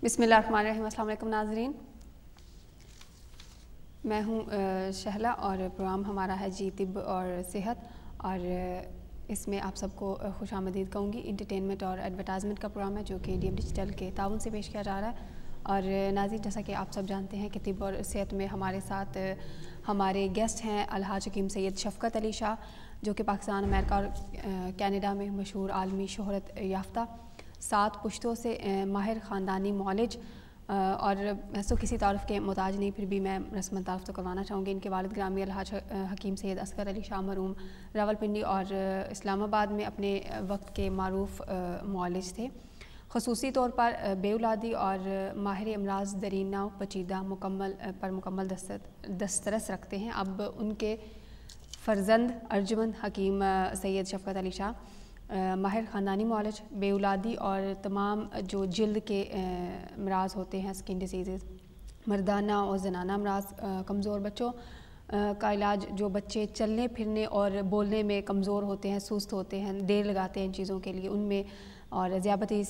बिस्मिल्लाहिर्रहमानिर्रहीम। अस्सलाम वालेकुम नाज़रीन, मैं हूँ शहला और प्रोग्राम हमारा है जी तिब और सेहत, और इसमें आप सबको खुशामदीद कहूँगी। इंटरटेनमेंट और एडवर्टाइजमेंट का प्रोग्राम है जो कि डीएम डिजिटल के ताउन से पेश किया जा रहा है। और नाज़रीन, जैसा कि आप सब जानते हैं कि तिब और सेहत में हमारे साथ हमारे गेस्ट हैं अलहाज हकीम सैयद शफ़क़त अली शाह, जो कि पाकिस्तान, अमेरिका और कनाडा में मशहूर आलमी शोहरत याफ्ता 7 पुश्तों से माहिर ख़ानदानी मौलिज, और वैसे किसी तारुफ़ के मोहताज नहीं, फिर भी मैं रस्मन तारुफ़ तो करवाना चाहूँगी। इनके वालिद ग्रामी अलहाज हकीम सैयद असगर अली शाह मरहूम रावलपिंडी और इस्लामाबाद में अपने वक्त के मारूफ़ मौलिज थे। ख़ुसूसी तौर पर बेउलादी और माहिर अमराज़ दरीना पचीदा मुकम्मल दस्तरस रखते हैं। अब उनके फ़र्जंद अर्जुमंद हकीम सैयद शफ़क़त अली शाह माहिर ख़ानदानी मौलिज, बेउलादी और तमाम जो जिल्द के अमराज़ होते हैं, स्किन डिसीज़, मर्दाना और जनाना अमराज़, कमज़ोर बच्चों का इलाज, जो बच्चे चलने फिरने और बोलने में कमज़ोर होते हैं, सुस्त होते हैं, देर लगाते हैं इन चीज़ों के लिए, उनमें, और ज़ियाबती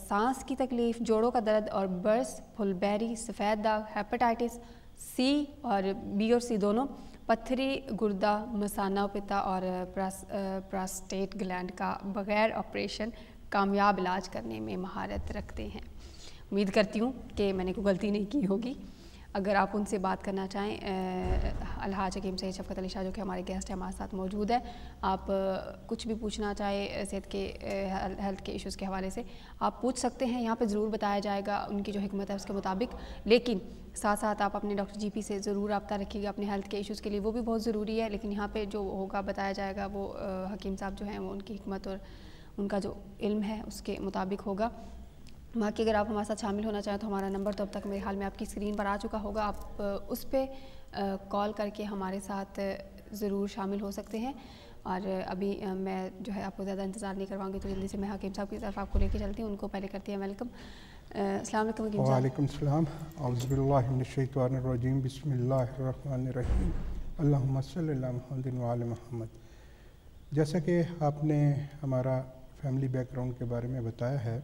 सांस की तकलीफ़, जोड़ों का दर्द और बर्स, फुलबेरी, सफ़ेद दाग, हेपेटाइटिस सी और बी और सी दोनों, पत्थरी, गुर्दा, मसाना पित्ता और प्रोस्टेट ग्लैंड का बग़ैर ऑपरेशन कामयाब इलाज करने में महारत रखते हैं। उम्मीद करती हूँ कि मैंने कोई गलती नहीं की होगी। अगर आप उनसे बात करना चाहें, अलहाज हकीम सैयद शफ़क़त अली शाह जो कि हमारे गेस्ट हैं, हमारे साथ मौजूद है, आप कुछ भी पूछना चाहें सेहत के हेल्थ के इश्यूज़ के हवाले से आप पूछ सकते हैं। यहाँ पे ज़रूर बताया जाएगा उनकी जो हिकमत है उसके मुताबिक, लेकिन साथ साथ आप अपने डॉक्टर जीपी से ज़रूर रब्ता रखिएगा अपने हेल्थ के इश्यूज़ के लिए, वो भी बहुत ज़रूरी है। लेकिन यहाँ पे जो होगा बताया जाएगा वो हकीम साहब जो हैं वो उनकी हिकमत और उनका जो इल्म है उसके मुताबिक होगा। बाकी अगर आप हमारे साथ शामिल होना चाहें तो हमारा नंबर तो अब तक मेरे हाल में आपकी स्क्रीन पर आ चुका होगा, आप उस पर कॉल करके हमारे साथ ज़रूर शामिल हो सकते हैं। और अभी मैं जो है आपको ज़्यादा इंतज़ार नहीं करवाऊंगी, तो जल्दी से मैं हकीम साहब की तरफ आपको लेके चलती हूँ। उनको पहले करती है वेलकम। अस्सलाम वालेकुम हकीम साहब। वालेकुम सलाम। औज़ु बिल्लाहि मिनश्शैतानिर रजीम, बिस्मिल्लाहिर रहमानिर रहीम, अल्लाहुम्मा सल्लि अला मुहम्मदिन व आले मुहम्मद। जैसा कि आपने हमारा फैमिली बैकग्राउंड के बारे में बताया है,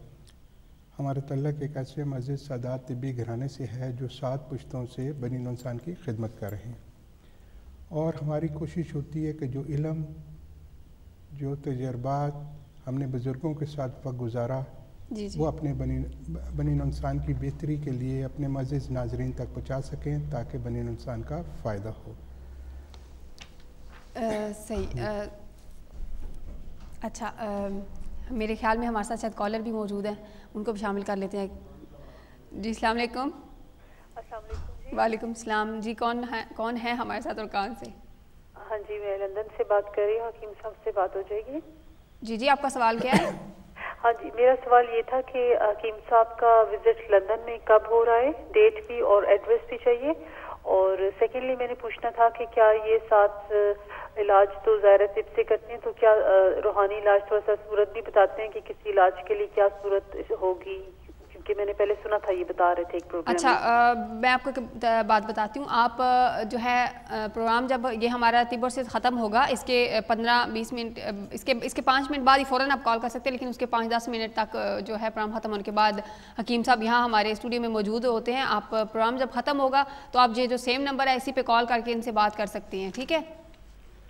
हमारा तल्लक एक ऐसे मज़ीद सादात तिब्बी घराने से है जो 7 पुश्तों से बनी नौ इंसान की खिदमत कर रहे हैं। और हमारी कोशिश होती है कि जो इल्म, जो तजर्बात हमने बुज़ुर्गों के साथ वक्त गुजारा, वो अपने बनी नौ इंसान की बेहतरी के लिए अपने मज़ीद नाजरीन तक पहुँचा सकें ताकि बनी नौ इंसान का फ़ायदा हो। सही। अच्छा, मेरे ख्याल में हमारे साथ शायद कॉलर भी मौजूद हैं, उनको भी शामिल कर लेते हैं। जी अस्सलाम वालेकुम। वालेकुम सलाम जी, कौन है हमारे साथ और कहाँ से? हाँ जी, मैं लंदन से बात कर रही हूँ। हकीम साहब से बात हो जाएगी? जी जी, आपका सवाल क्या है? हाँ जी, मेरा सवाल ये था कि हकीम साहब का विजिट लंदन में कब हो रहा है, डेट भी और एड्रेस भी चाहिए। और सेकेंडली मैंने पूछना था कि क्या ये 7 इलाज तो ज़ाहिर तिब से करते हैं, तो क्या रूहानी इलाज थोड़ा सा सूरत भी बताते हैं कि किसी इलाज के लिए क्या सूरत होगी, क्योंकि मैंने पहले सुना था ये बता रहे थे एक प्रोग्राम। अच्छा, मैं आपको एक बात बताती हूँ। आप जो है प्रोग्राम जब ये हमारा तिब से ख़त्म होगा, इसके 15-20 मिनट, इसके 5 मिनट बाद ही फ़ौरन आप कॉल कर सकते हैं, लेकिन उसके 5-10 मिनट तक जो है प्रोग्राम ख़त्म होने के बाद हकीम साहब यहाँ हमारे स्टूडियो में मौजूद होते हैं। आप प्रोग्राम जब ख़त्म होगा तो आप ये जो सेम नंबर है इसी पर कॉल करके इनसे बात कर सकती हैं, ठीक है?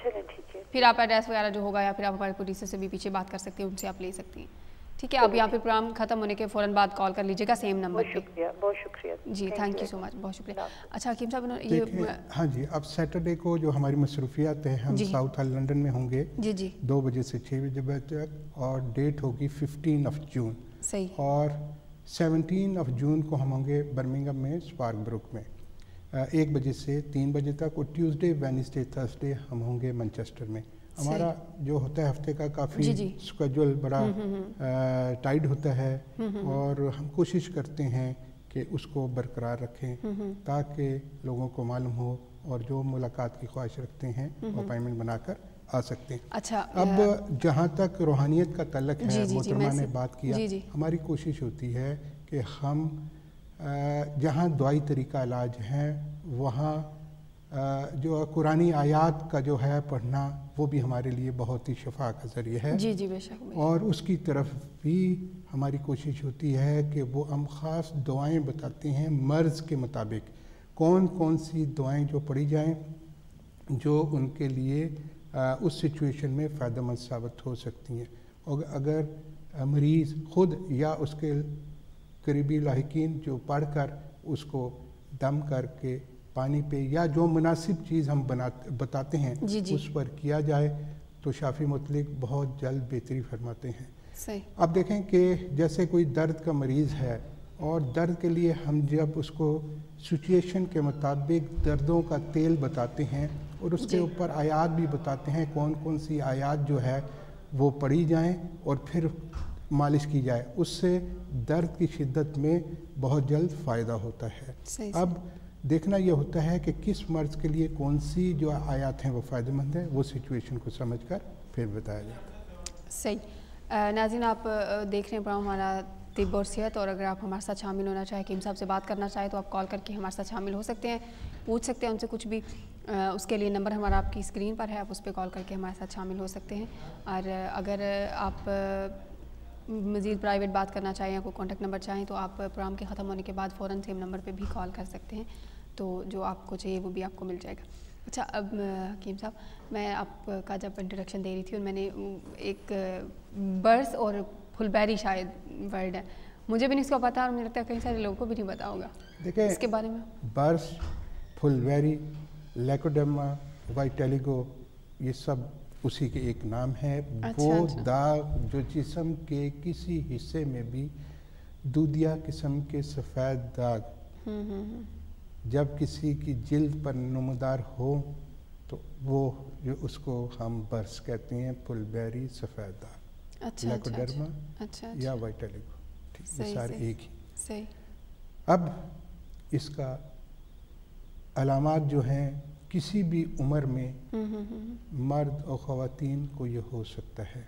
चलें, ठीक है। फिर आप एड्रेस वगैरह जो होगा या फिर आप हमारे प्रोड्यूसर से भी पीछे बात कर सकती हैं, उनसे आप ले सकती हैं, ठीक है? आप यहाँ पे प्रोग्राम खत्म होने के फ़ौरन बाद कॉल कर लीजिएगा सेम नंबर पे। बहुत शुक्रिया जी, थैंक यू सो मच, बहुत शुक्रिया। अच्छा हकीम साहब, ये हाँ जी, अब सैटरडे को जो हमारी मसरूफियात है, हम साउथ लंदन में होंगे जी जी 2 बजे से 6 बजे तक, और डेट होगी 15 जून। सही। और 17 जून को हम होंगे बर्मिंघम में स्पार्क ब्रुक में 1 बजे से 3 बजे तक, और ट्यूसडे, वेडनेसडे, थर्सडे हम होंगे मैनचेस्टर में। हमारा जो होता है हफ्ते का काफ़ी स्केड्यूल बड़ा टाइट होता है, और हम कोशिश करते हैं कि उसको बरकरार रखें ताकि लोगों को मालूम हो, और जो मुलाकात की ख्वाहिश रखते हैं अपॉइंटमेंट बनाकर आ सकते हैं। अच्छा, अब जहाँ तक रूहानियत का तल्लक है, मोहतरमा ने बात किया, हमारी कोशिश होती है कि हम जहाँ दवाई तरीका इलाज हैं वहाँ जो कुरानी आयात का जो है पढ़ना वो भी हमारे लिए बहुत ही शफा का ज़रिया है। जी जी बेशक। और उसकी तरफ भी हमारी कोशिश होती है कि वो हम ख़ास दुआएं बताते हैं मर्ज़ के मुताबिक, कौन कौन सी दुआएं जो पढ़ी जाएं जो उनके लिए उस सिचुएशन में फ़ायदेमंद साबित हो सकती हैं। और अगर मरीज़ ख़ुद या उसके करीबी लाहिकीन जो पढ़कर उसको दम करके पानी पे या जो मुनासिब चीज़ हम बताते हैं उस पर किया जाए तो शाफ़ी मुतलिक बहुत जल्द बेहतरी फरमाते हैं। सही। अब देखें कि जैसे कोई दर्द का मरीज़ है और दर्द के लिए हम जब उसको सिचुएशन के मुताबिक दर्दों का तेल बताते हैं और उसके ऊपर आयात भी बताते हैं कौन कौन सी आयात जो है वो पढ़ी जाएं और फिर मालिश की जाए, उससे दर्द की शिद्दत में बहुत जल्द फ़ायदा होता है। अब देखना ये होता है कि किस मर्ज़ के लिए कौन सी जो आयात हैं वो फ़ायदेमंद है, वो सिचुएशन को समझकर फिर बताया जाता है। सही। नाज़रीन, आप देख रहे हैं प्रोग्राम हमारा तिब और सेहत, और अगर आप हमारे साथ शामिल होना चाहें, कीम साहब से बात करना चाहें तो आप कॉल करके हमारे साथ शामिल हो सकते हैं, पूछ सकते हैं उनसे कुछ भी। उसके लिए नंबर हमारा आपकी स्क्रीन पर है, आप उस पर कॉल करके हमारे साथ शामिल हो सकते हैं। और अगर आप मज़ीद प्राइवेट बात करना चाहें या कोई कॉन्टैक्ट नंबर चाहें तो आप प्रोग्राम के ख़त्म होने के बाद फ़ौरन सेम नंबर पे भी कॉल कर सकते हैं, तो जो आपको चाहिए वो भी आपको मिल जाएगा। अच्छा, अब हकीम साहब, मैं आपका जब इंट्रोडक्शन दे रही थी और मैंने एक बर्स और फुलबेरी शायद वर्ड है, मुझे भी नहीं इसका पता और मुझे लगता है कई सारे लोगों को भी नहीं पता होगा। देखिए इसके बारे में बर्स, फुलबेरी, लेकोडर्मा, वाइटेलिगो, ये सब उसी के एक नाम है। वो दाग जो जिस्म के किसी हिस्से में भी दूधिया किस्म के सफ़ेद दाग जब किसी की जिल्द पर नमदार हो तो वो जो उसको हम बर्स कहते हैं, फुलबेरी, सफ़ेद दाग, लेकोडर्मा या वाइटेलिगो, ठीक, ये सारे एक ही। सही। अब इसका अलामात जो हैं किसी भी उम्र में मर्द और ख़वातीन को ये हो सकता है।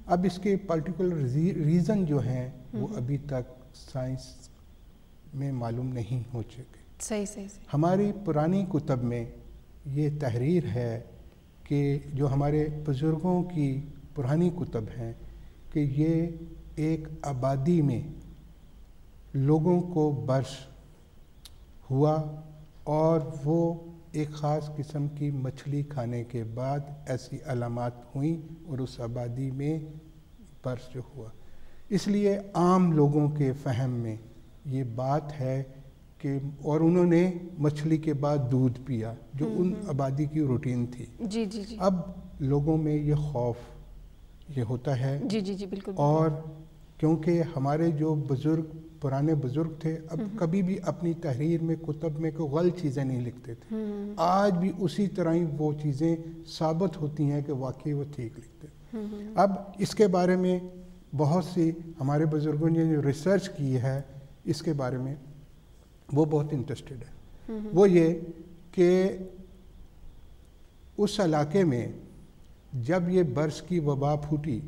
अब इसके पर्टिकुलर रीज़न जो हैं वो अभी तक साइंस में मालूम नहीं हो चुके। सही। हमारी पुरानी कुतब में ये तहरीर है कि जो हमारे बुज़ुर्गों की पुरानी कुतब हैं कि ये एक आबादी में लोगों को बर्स हुआ और वो एक ख़ास किस्म की मछली खाने के बाद ऐसी अलामात हुई और उस आबादी में बर्स जो हुआ। इसलिए आम लोगों के फ़हम में ये बात है कि और उन्होंने मछली के बाद दूध पिया जो उन आबादी की रूटीन थी। जी। अब लोगों में ये खौफ ये होता है। जी बिल्कुल। और क्योंकि हमारे जो बुज़ुर्ग पुराने बुज़ुर्ग थे अब कभी भी अपनी तहरीर में कुतब में कोई गलत चीज़ें नहीं लिखते थे। आज भी उसी तरह ही वो चीज़ें साबित होती हैं कि वाकई वो ठीक लिखते। अब इसके बारे में बहुत सी हमारे बुज़ुर्गों ने जो रिसर्च की है इसके बारे में वो बहुत इंटरेस्टेड है। वो ये कि उस इलाके में जब ये बर्स की वबा फूटी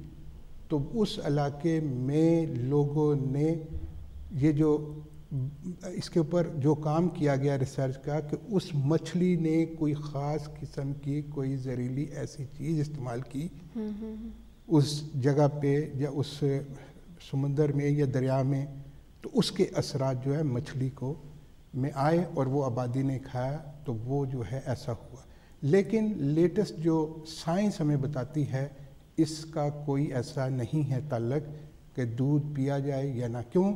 तो उस इलाके में लोगों ने ये जो इसके ऊपर जो काम किया गया रिसर्च का कि उस मछली ने कोई ख़ास किस्म की कोई जहरीली ऐसी चीज़ इस्तेमाल की उस जगह पे या उस समुंदर में या दरिया में, तो उसके असरात जो है मछली को में आए और वो आबादी ने खाया तो वो जो है ऐसा हुआ। लेकिन लेटेस्ट जो साइंस हमें बताती है इसका कोई ऐसा नहीं है ताल्लुक कि दूध पिया जाए या ना। क्यों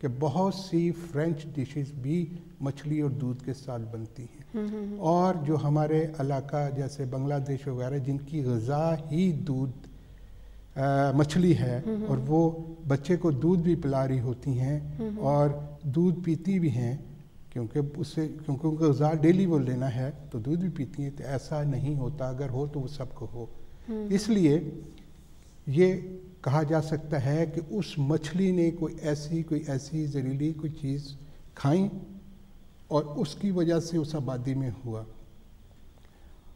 कि बहुत सी फ्रेंच डिशेस भी मछली और दूध के साथ बनती हैं और जो हमारे इलाका जैसे बांग्लादेश वगैरह जिनकी ग़िज़ा ही दूध मछली है और वो बच्चे को दूध भी पिला रही होती हैं और दूध पीती भी हैं क्योंकि उनको ग़िज़ा डेली वो लेना है तो दूध भी पीती हैं। तो ऐसा नहीं होता, अगर हो तो वो सबको हो। इसलिए ये कहा जा सकता है कि उस मछली ने कोई ऐसी जहरीली कोई चीज़ खाई और उसकी वजह से उस आबादी में हुआ।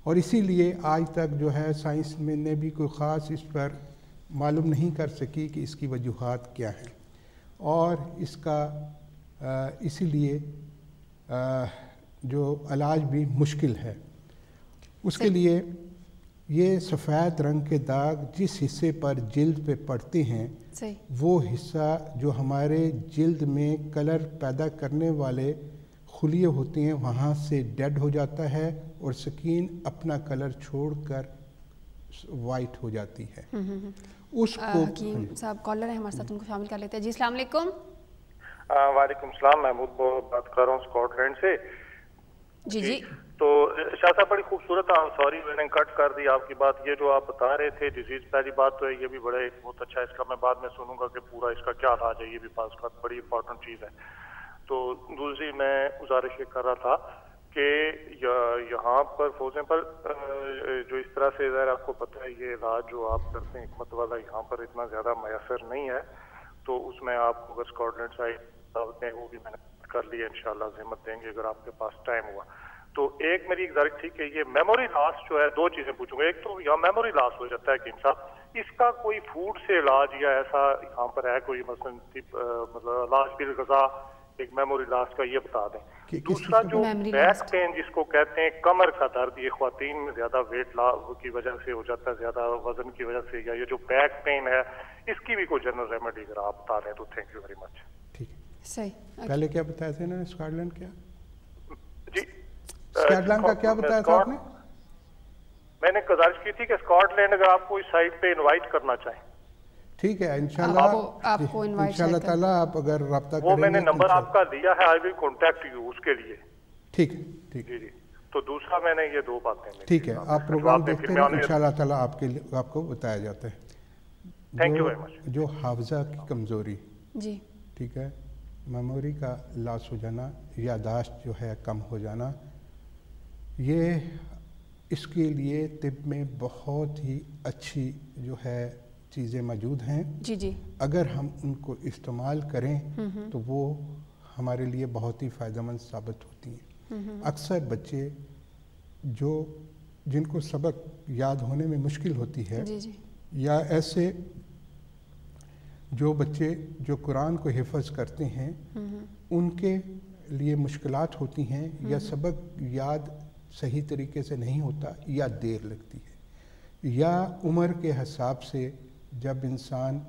और इसीलिए आज तक जो है साइंस में ने भी कोई ख़ास इस पर मालूम नहीं कर सकी कि इसकी वजूहात क्या हैं। और इसका इसीलिए जो इलाज भी मुश्किल है। उसके लिए ये सफ़ेद रंग के दाग जिस हिस्से पर जिल्द पे पड़ते हैं वो हिस्सा जो हमारे जिल्द में कलर पैदा करने वाले खुलिये होते हैं वहाँ से डेड हो जाता है और स्किन अपना कलर छोड़कर वाइट हो जाती है। उसको हकीम साहब कॉलर है हमारे साथ, उनको शामिल कर लेते हैं। जी अस्सलाम वालेकुम। वालेकुम सलाम, महमूद बात कर रहा हूँ स्कॉटलैंड से। जी तो शाह साहब बड़ी खूबसूरत, सॉरी मैंने कट कर दी आपकी बात। ये जो आप बता रहे थे डिजीज, पहली बात तो है ये भी बहुत अच्छा है, इसका मैं बाद में सुनूंगा कि पूरा इसका क्या इलाज है, ये भी पास का बड़ी इंपॉर्टेंट चीज़ है। तो दूसरी मैं गुजारिश ये कर रहा था कि यहाँ पर फौजें पर जो इस तरह से ज़रा आपको पता है ये इलाज जो आप करते हैं हिकमत वाला यहाँ पर इतना ज़्यादा मैसर नहीं है, तो उसमें आप अगर स्कॉटलैंड साइड हैं वो भी मैंने कर लिया, इंशाल्लाह ज़हमत देंगे अगर आपके पास टाइम हुआ तो। एक मेरी गुजारिश थी कि ये मेमोरी लॉस जो है, दो चीज़ें पूछूंगा। एक तो यहाँ मेमोरी लॉस हो जाता है हकीम साहब, इसका कोई फूड से इलाज या ऐसा यहाँ पर है कोई मसलन मतलब इलाज बिल गज़ा एक मेमोरी लॉस का, ये बता दें। दूसरा जो बैक पेन जिसको कहते हैं कमर का दर्द, ये ख्वातीन में ज्यादा वेट लॉस की वजह से हो जाता है, ज्यादा वजन की वजह से, या ये जो बैक पेन है इसकी भी कोई जनरल रेमेडी अगर आप बता रहे हैं तो थैंक यू वेरी मच। ठीक है, सही। पहले क्या बताया था ना स्कॉटलैंड, क्या जी स्कॉटलैंड का क्या बताया था आपने? मैंने गुजारिश की थी कि स्कॉटलैंड अगर आपको इस साइड पे इनवाइट करना चाहें। ठीक है, इंशाल्लाह ताला आप अगर राब्ता करेंगे, वो मैंने नंबर आपका दिया है, आई विल कांटेक्ट यू उसके लिए। ठीक है, ठीक जी। तो दूसरा मैंने ये दो बातें, ठीक है, आप प्रोग्राम देखते हैं, इंशाल्लाह ताला आपको बताया जाता है। Thank you very much. जो हाफजा की कमजोरी, जी ठीक है, मेमोरी का लॉस हो जाना, यादाश्त जो है कम हो जाना, ये इसके लिए तिब में बहुत ही अच्छी जो है चीज़ें मौजूद हैं। जी अगर हम उनको इस्तेमाल करें तो वो हमारे लिए बहुत ही फ़ायदेमंद साबित होती हैं। अक्सर बच्चे जिनको सबक याद होने में मुश्किल होती है, या ऐसे जो बच्चे जो कुरान को हिफ़्ज़ करते हैं उनके लिए मुश्किलात होती हैं, या सबक याद सही तरीके से नहीं होता, या देर लगती है, या उम्र के हिसाब से जब इंसान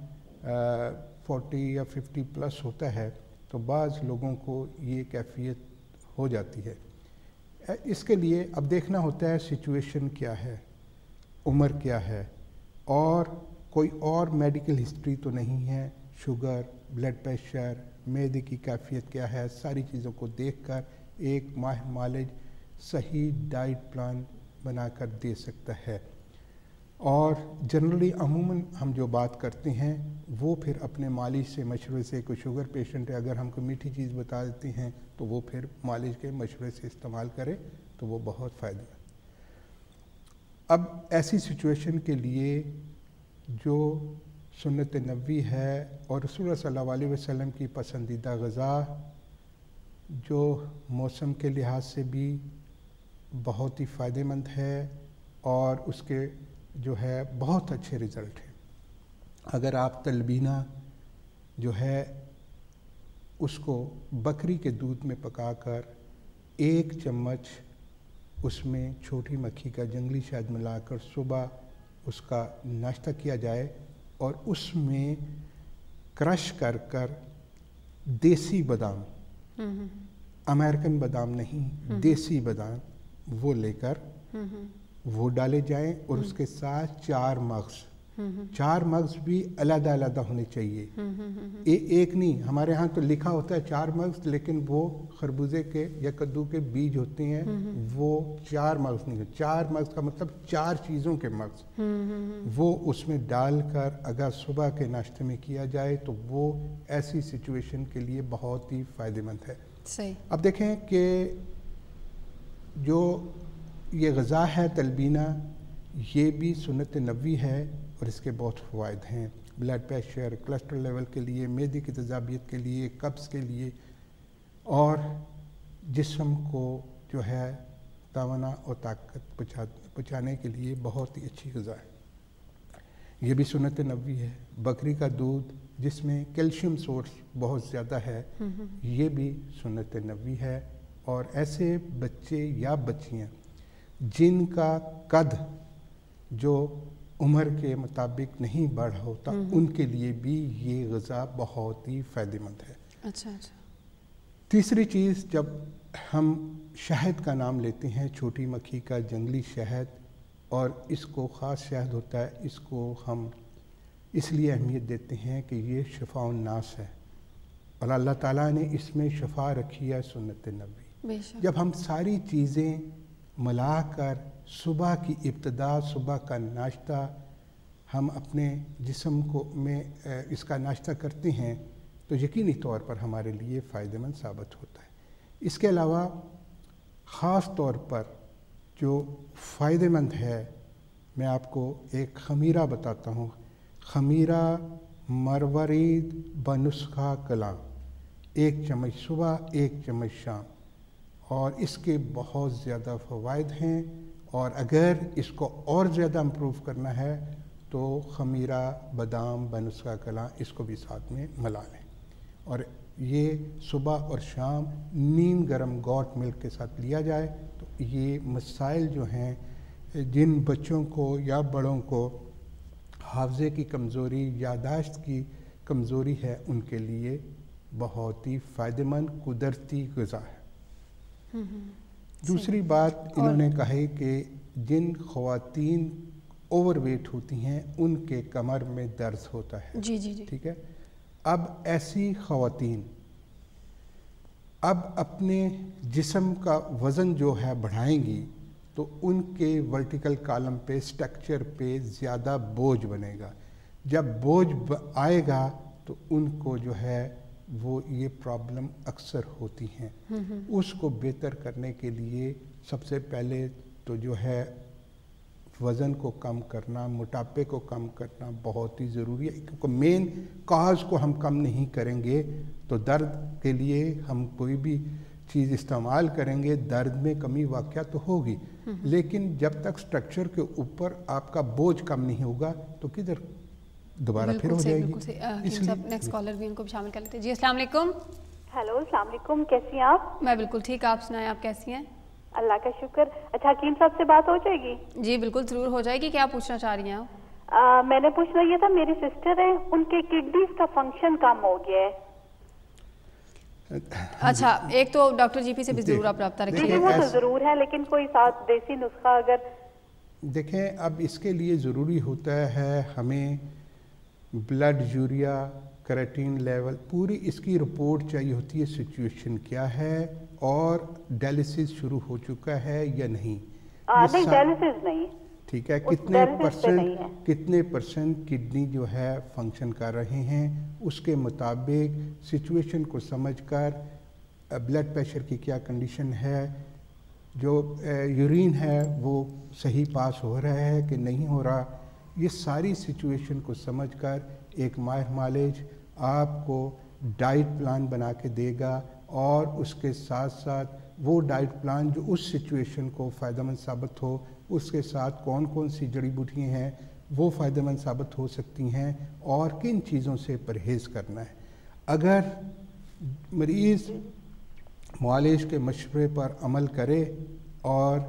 40 या 50 प्लस होता है तो बाज़ लोगों को ये कैफियत हो जाती है। इसके लिए अब देखना होता है सिचुएशन क्या है, उम्र क्या है, और कोई और मेडिकल हिस्ट्री तो नहीं है, शुगर, ब्लड प्रेशर, मैदे की कैफियत क्या है, सारी चीज़ों को देखकर एक माहिर मालिज सही डाइट प्लान बनाकर दे सकता है। और जनरली अमूमन हम जो बात करते हैं वो फिर अपने मालिज से मशवरे से, कोई शुगर पेशेंट है अगर हमको मीठी चीज़ बता देते हैं तो वो फिर मालिज के मशवरे से इस्तेमाल करे तो वो बहुत फ़ायदा। अब ऐसी सिचुएशन के लिए जो सुन्नत नबवी है और रसूल सल्लल्लाहु अलैहि वसल्लम की पसंदीदा ग़ज़ा, जो मौसम के लिहाज से भी बहुत ही फ़ायदेमंद है और उसके जो है बहुत अच्छे रिज़ल्ट हैं। अगर आप तलबीना जो है उसको बकरी के दूध में पकाकर 1 चम्मच उसमें छोटी मक्खी का जंगली शहद मिलाकर सुबह उसका नाश्ता किया जाए और उसमें क्रश कर देसी बादाम, अमेरिकन बादाम नहीं, देसी बादाम वो लेकर वो डाले जाएं और उसके साथ 4 मग्ज़ भी अलग अलग होने चाहिए। एक नहीं, हमारे यहाँ तो लिखा होता है 4 मग्ज़, लेकिन वो खरबूजे के या कद्दू के बीज होते हैं, वो 4 मग्ज़ नहीं है। 4 मग्ज़ का मतलब 4 चीज़ों के मग्ज़, वो उसमें डालकर अगर सुबह के नाश्ते में किया जाए तो वो ऐसी सिचुएशन के लिए बहुत ही फ़ायदेमंद है। सही। अब देखें कि जो ये ग़ज़ा है तलबीना, ये भी सुन्नत नबवी है और इसके बहुत फ़वाइद हैं। ब्लड प्रेशर, कोलेस्ट्रॉल लेवल के लिए, मैदे की तज़ाबियत के लिए, कब्ज़ के लिए, और जिस्म को जो है तवाना और ताकत पहुँचाने के लिए बहुत ही अच्छी ग़ज़ा है। ये भी सुन्नत नबवी है। बकरी का दूध जिसमें कैल्शियम सोर्स बहुत ज़्यादा है, ये भी सुन्नत नबवी है और ऐसे बच्चे या बच्चियाँ जिनका कद जो उम्र के मुताबिक नहीं बढ़ होता, उनके लिए भी ये ग़िज़ा बहुत ही फ़ायदेमंद है। अच्छा अच्छा। तीसरी चीज़, जब हम शहद का नाम लेते हैं, छोटी मक्खी का जंगली शहद, और इसको ख़ास शहद होता है, इसको हम इसलिए अहमियत देते हैं कि ये शिफा नास है और अल्लाह ताला ने इसमें शिफा रखी है सुन्नत नबी। जब हम सारी चीज़ें मिलाकर सुबह की इब्तिदा, सुबह का नाश्ता हम अपने जिस्म को में इसका नाश्ता करते हैं तो यकीनी तौर पर हमारे लिए फ़ायदेमंद साबित होता है। इसके अलावा ख़ास तौर पर जो फ़ायदेमंद है, मैं आपको एक ख़मीरा बताता हूँ। ख़मीरा मरवरीद बनुस्खा कलाम, 1 चम्मच सुबह 1 चम्मच शाम, और इसके बहुत ज़्यादा फ़वाइद हैं। और अगर इसको और ज़्यादा इम्प्रूव करना है तो ख़मीरा बादाम बनुस्खा कलाम इसको भी साथ में मिला लें, और ये सुबह और शाम नीम गर्म गॉट मिल्क के साथ लिया जाए तो ये मसाइल जो हैं, जिन बच्चों को या बड़ों को हाफ़ज़े की कमज़ोरी, यादाश्त की कमज़ोरी है, उनके लिए बहुत ही फ़ायदेमंद कुदरती ग़िज़ा है। दूसरी बात इन्होंने कही कि जिन ख़वातीन ओवरवेट होती हैं उनके कमर में दर्द होता है। जी जी जी। ठीक है। अब ऐसी ख़वातीन अब अपने जिस्म का वज़न जो है बढ़ाएंगी तो उनके वर्टिकल कॉलम पे, स्ट्रक्चर पे ज़्यादा बोझ बनेगा। जब बोझ आएगा तो उनको जो है वो ये प्रॉब्लम अक्सर होती हैं। उसको बेहतर करने के लिए सबसे पहले तो जो है वज़न को कम करना, मोटापे को कम करना बहुत ही ज़रूरी है, क्योंकि मेन काज को हम कम नहीं करेंगे तो दर्द के लिए हम कोई भी चीज़ इस्तेमाल करेंगे, दर्द में कमी वाक़या तो होगी, लेकिन जब तक स्ट्रक्चर के ऊपर आपका बोझ कम नहीं होगा तो किधर दोबारा फिर हो जाएगी। इसलिए नेक्स्ट कॉलर भी इनको शामिल कर लेते हैं। जी अस्सलाम वालेकुम। हेलो अस्सलाम वालेकुम, कैसी हैं आप? मैं बिल्कुल ठीक, आप सुनाएं, आप कैसी हैं? अल्लाह का शुक्र। अच्छा, हकीम साहब से बात हो जाएगी? जी बिल्कुल ज़रूर हो जाएगी। क्या पूछना चाह रही हैं आप? मैंने पूछना ये था, मेरी सिस्टर है, उनके किडनीज का फंक्शन कम हो गया है। अच्छा, एक तो डॉक्टर जीपी से भी जरूर आप रब्ता रखिए। वो तो जरूर है, लेकिन कोई साथ देसी नुस्खा अगर देखें। अब इसके लिए ज़रूरी होता है हमें ब्लड यूरिया क्रेटिन लेवल पूरी इसकी रिपोर्ट चाहिए होती है, सिचुएशन क्या है और डायलिसिस शुरू हो चुका है या नहीं। नहीं, डायलिसिस नहीं। ठीक है, कितने परसेंट किडनी जो है फंक्शन कर रहे हैं, उसके मुताबिक सिचुएशन को समझकर ब्लड प्रेशर की क्या कंडीशन है, जो यूरिन है वो सही पास हो रहा है कि नहीं हो रहा, ये सारी सिचुएशन को समझकर एक माहिर मालिज आपको डाइट प्लान बना के देगा और उसके साथ साथ वो डाइट प्लान जो उस सिचुएशन को फ़ायदेमंद साबित हो, उसके साथ कौन कौन सी जड़ी बूटियाँ हैं वो फ़ायदेमंद साबित हो सकती हैं और किन चीज़ों से परहेज़ करना है। अगर मरीज़ मुआलिज के मशवरे पर अमल करे और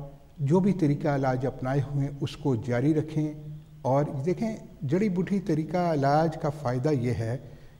जो भी तरीका इलाज अपनाए हुए हैं उसको जारी रखें। और देखें, जड़ी बूटी तरीका इलाज का फ़ायदा ये है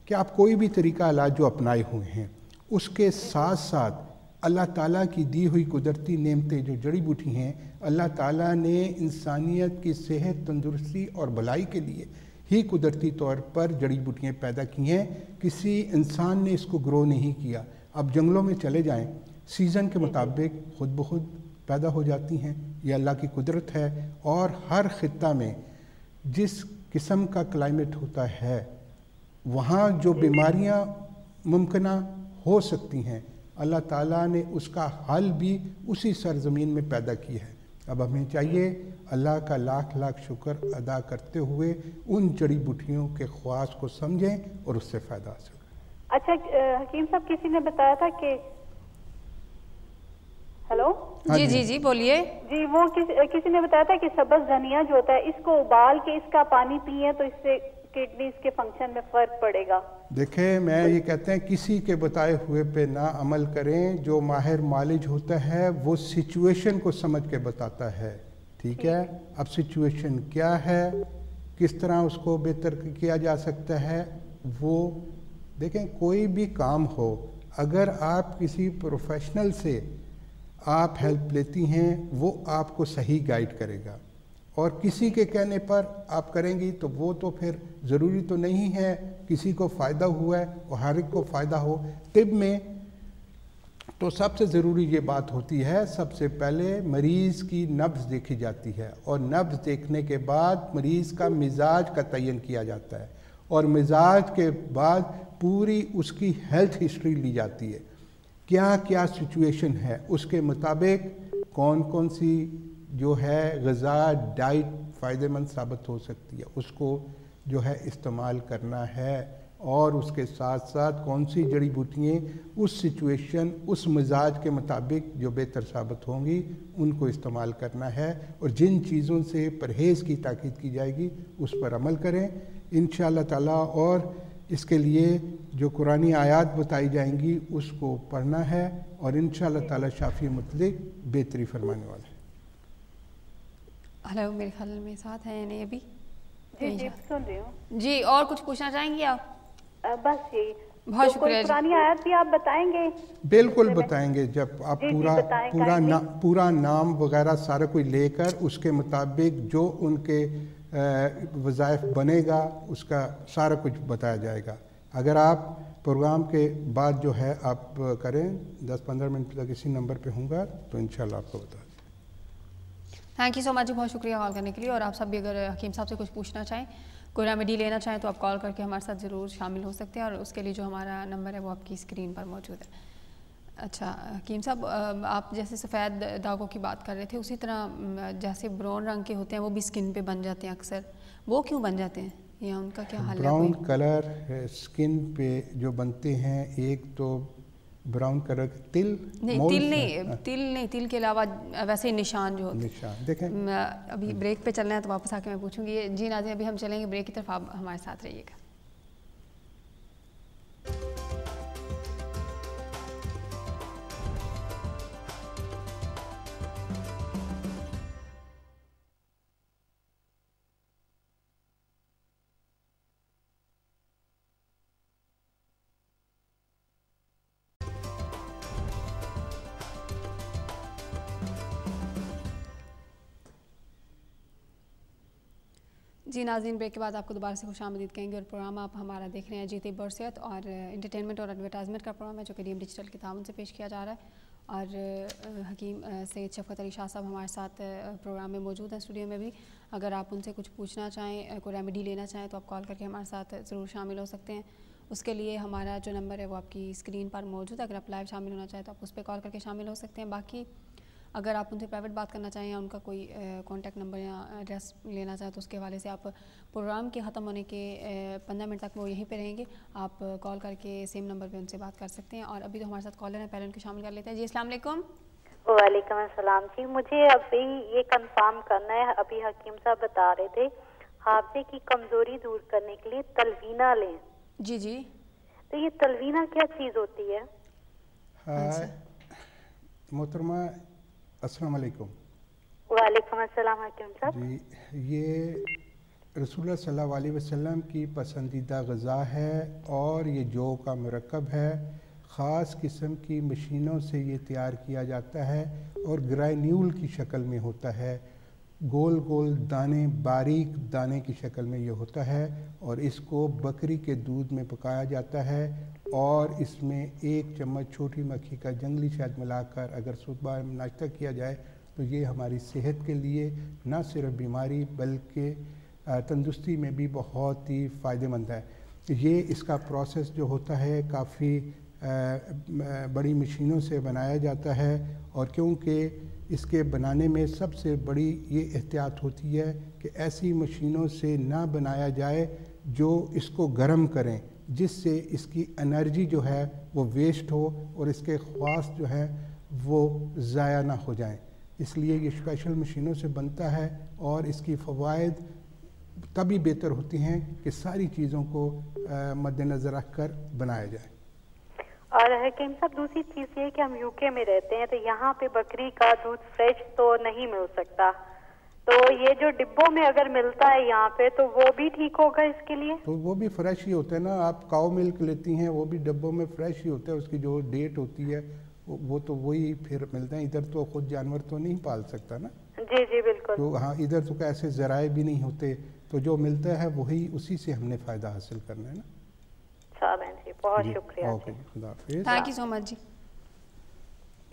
कि आप कोई भी तरीका इलाज जो अपनाए हुए हैं उसके साथ साथ अल्लाह ताला की दी हुई कुदरती नेमतें जो जड़ी बूटी हैं, अल्लाह ताला ने इंसानियत की सेहत, तंदुरुस्ती और भलाई के लिए ही कुदरती तौर पर जड़ी बूटियाँ पैदा की हैं। किसी इंसान ने इसको ग्रो नहीं किया। अब जंगलों में चले जाएं, सीज़न के मुताबिक खुद ब खुद पैदा हो जाती हैं, ये अल्लाह की कुदरत है। और हर ख़ित्ता में जिस किस्म का क्लाइमेट होता है वहाँ जो बीमारियाँ मुमकिन हो सकती हैं, अल्लाह ताला ने उसका हल भी उसी सरज़मीन में पैदा किया है। अब हमें चाहिए अल्लाह का लाख लाख शुक्र अदा करते हुए उन जड़ी बूटियों के ख्वास को समझें और उससे फ़ायदा हासिल करें। अच्छा हकीम साहब, किसी ने बताया था कि हेलो जी जी जी बोलिए जी, वो किसी ने बताया था कि सब्ज़ धनिया जो होता है इसको उबाल के इसका पानी पिए तो इससे किडनीज के फंक्शन में फर्क पड़ेगा? देखें, मैं ये कहते हैं किसी के बताए हुए पे ना अमल करें। जो माहिर मालिज होता है वो सिचुएशन को समझ के बताता है, ठीक है। अब सिचुएशन क्या है, किस तरह उसको बेहतर किया जा सकता है, वो देखें। कोई भी काम हो, अगर आप किसी प्रोफेशनल से आप हेल्प लेती हैं, वो आपको सही गाइड करेगा। और किसी के कहने पर आप करेंगी तो वो तो फिर ज़रूरी तो नहीं है किसी को फ़ायदा हुआ है और हर एक को फ़ायदा हो। तिब में तो सबसे ज़रूरी ये बात होती है, सबसे पहले मरीज़ की नब्ज़ देखी जाती है और नब्ज़ देखने के बाद मरीज़ का मिजाज का तयन किया जाता है और मिजाज के बाद पूरी उसकी हेल्थ हिस्ट्री ली जाती है। क्या क्या सिचुएशन है, उसके मुताबिक कौन कौन सी जो है ग़िज़ा डाइट फ़ायदेमंद साबित हो सकती है, उसको जो है इस्तेमाल करना है। और उसके साथ साथ कौन सी जड़ी बूटियाँ उस सिचुएशन, उस मिजाज के मुताबिक जो बेहतर साबित होंगी, उनको इस्तेमाल करना है। और जिन चीज़ों से परहेज़ की ताकीद की जाएगी उस पर अमल करें इंशाअल्लाह ताला। और इसके लिए जो कुरानी आयात बताई जाएंगी उसको पढ़ना है और इंशाअल्लाह ताला शाफ़ी मुतलिक बेहतरी फरमाने वाला है। हेलो, मेरे ख्याल में साथ हैं नहीं अभी? जी सुन रही हूँ जी। और कुछ पूछना चाहेंगी आप? बस यही। बहुत शुक्रिया। पुरानी आयत भी आप बताएंगे? बिल्कुल बताएंगे। जब आप पूरा नाम वगैरह सारा कोई लेकर उसके मुताबिक जो उनके वज़ाइफ बनेगा उसका सारा कुछ बताया जाएगा। अगर आप प्रोग्राम के बाद जो है आप करें, 10-15 मिनट तक इसी नंबर पे होऊंगा तो इंशाल्लाह आपको बता दें। थैंक यू सो मच, बहुत शुक्रिया कॉल करने के लिए। और आप सब भी अगर हकीम साहब से कुछ पूछना चाहें, कोई रेमेडी लेना चाहें तो आप कॉल करके हमारे साथ ज़रूर शामिल हो सकते हैं और उसके लिए जो हमारा नंबर है वो आपकी स्क्रीन पर मौजूद है। अच्छा हकीम साहब, आप जैसे सफ़ेद दागों की बात कर रहे थे, उसी तरह जैसे ब्राउन रंग के होते हैं वो भी स्किन पे बन जाते हैं अक्सर, वो क्यों बन जाते हैं या उनका क्या हाल है? ब्राउन कलर स्किन पे जो बनते हैं, एक तो ब्राउन कलर तिल नहीं, तिल के अलावा वैसे निशान जो होते हैं। देखें, अभी ब्रेक पे चलना है तो वापस आके मैं पूछूंगी। जी नाज़रीन, अभी हम चलेंगे ब्रेक की तरफ, आप हमारे साथ रहिएगा। जी नाज़रीन, ब्रेक के बाद आपको दोबारा से खुशामदीद कहेंगे। और प्रोग्राम आप हमारा देख रहे हैं जी तिब और सेहत और इंटरटेनमेंट और एडवर्टाइजमेंट का प्रोग्राम है जो कि डीएम डिजिटल के ताउन से पेश किया जा रहा है। और हकीम सैयद शफ़क़त अली शाह साहब हमारे साथ प्रोग्राम में मौजूद हैं स्टूडियो में भी। अगर आप उनसे कुछ पूछना चाहें, कोई रेमेडी लेना चाहें तो आप कॉल करके हमारे साथ ज़रूर शामिल हो सकते हैं। उसके लिए हमारा जो नंबर है वो आपकी स्क्रीन पर मौजूद है। अगर आप लाइव शामिल होना चाहें तो आप उस पर कॉल करके शामिल हो सकते हैं। बाकी अगर आप उनसे प्राइवेट बात करना चाहें या उनका कोई कॉन्टैक्ट नंबर या एड्रेस लेना चाहें तो उसके हवाले से आप प्रोग्राम के ख़त्म होने के 15 मिनट तक वो यहीं पे रहेंगे, आप कॉल करके सेम नंबर पे उनसे बात कर सकते हैं। और अभी तो हमारे साथ कॉलर हैं, पहले उनको शामिल कर लेते हैं। जी अस्सलाम वालेकुम। वालेकुम अस्सलाम। जी मुझे अभी ये कंफर्म करना है, अभी हकीम साहब बता रहे थे हाफजे की कमज़ोरी दूर करने के लिए तलवीना लें। जी जी, तो ये तलवीना क्या चीज़ होती है? मोहतरमा अस्सलाम वालेकुम। वालेकुम अस्सलाम हकीम साहब। जी, ये रसूलुल्लाह सल्लल्लाहु अलैहि वसल्लम की पसंदीदा ग़िज़ा है और ये जौ का मरकब है। ख़ास किस्म की मशीनों से ये तैयार किया जाता है और ग्रैन्यूल की शक्ल में होता है। गोल गोल दाने, बारीक दाने की शक्ल में ये होता है और इसको बकरी के दूध में पकाया जाता है और इसमें 1 चम्मच छोटी मक्खी का जंगली शहद मिलाकर अगर सुबह नाश्ता किया जाए तो ये हमारी सेहत के लिए न सिर्फ बीमारी बल्कि तंदुरुस्ती में भी बहुत ही फ़ायदेमंद है। ये इसका प्रोसेस जो होता है काफ़ी बड़ी मशीनों से बनाया जाता है और क्योंकि इसके बनाने में सबसे बड़ी ये एहतियात होती है कि ऐसी मशीनों से ना बनाया जाए जो इसको गर्म करें, जिससे इसकी एनर्जी जो है वो वेस्ट हो और इसके ख़वास जो है वो ज़ाया ना हो जाएं। इसलिए ये स्पेशल मशीनों से बनता है और इसकी फ़वाइद तभी बेहतर होती हैं कि सारी चीज़ों को मद्देनज़र रख कर बनाया जाए। और हकीम साहब दूसरी चीज़ ये कि हम यूके में रहते हैं, तो यहाँ पे बकरी का दूध फ्रेश तो नहीं मिल सकता, तो ये जो डिब्बों में अगर मिलता है यहाँ पे तो वो भी ठीक होगा इसके लिए? तो वो भी फ्रेश ही होता है ना, आप काऊ मिल्क लेती हैं वो भी डिब्बों में फ्रेश ही होता है, उसकी जो डेट होती है वो तो वही फिर मिलता है। इधर तो खुद जानवर तो नहीं पाल सकता ना। जी जी बिल्कुल। तो हाँ, इधर तो ऐसे ज़राए भी नहीं होते, तो जो मिलता है वही उसी से हमने फ़ायदा हासिल करना है ना। अच्छा बहन जी, बहुत शुक्रिया। ओके, खुदा हाफिज़। थैंक यू सो मच जी।